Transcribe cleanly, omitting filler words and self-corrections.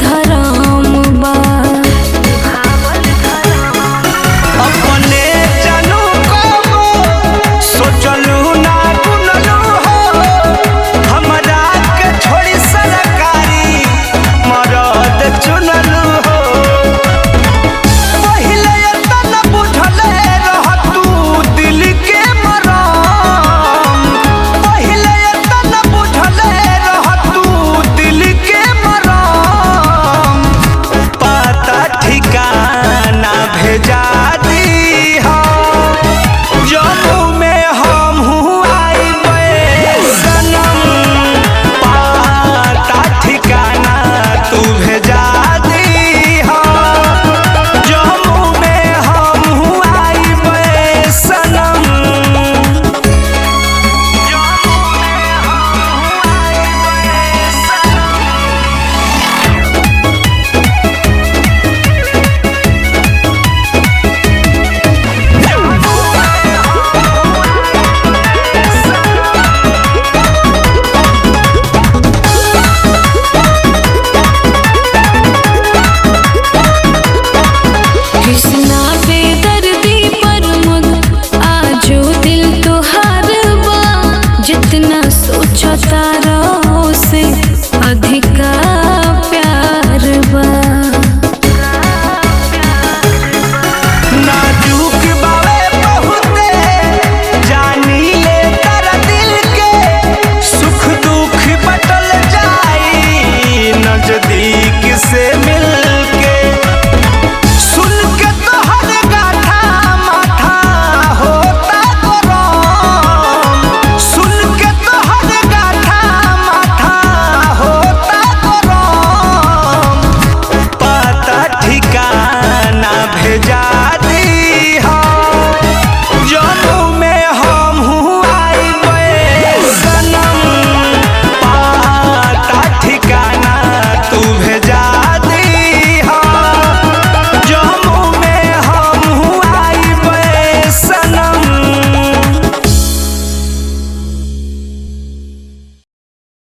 धराम बा। अपने जानू को सोचलू ना गुनलू हो, हमरा के छोड़ी सरकारी मरद चुनलू हो। पहिले एतना बुझले रह तू दिल के मरम, पहिले एतना बुझले रह तू दिल के मरम। पता ठिकाना भेजा दी हो, जम्मू में हम आइबे सनम। पता ठिकाना तू भेजा दी हो, जम्मू में हम आइबे सनम। जम्मू में हम आइबे सनम। कृष्णा बेदर्दी प्रमुख आजो दिल तोहार बा। जितना सोचता रहो से अधिका प्यार बा। नाजुक बावे बहुते जानी ले कर दिल के, सुख दुख बटल जाई नजदीक से मिल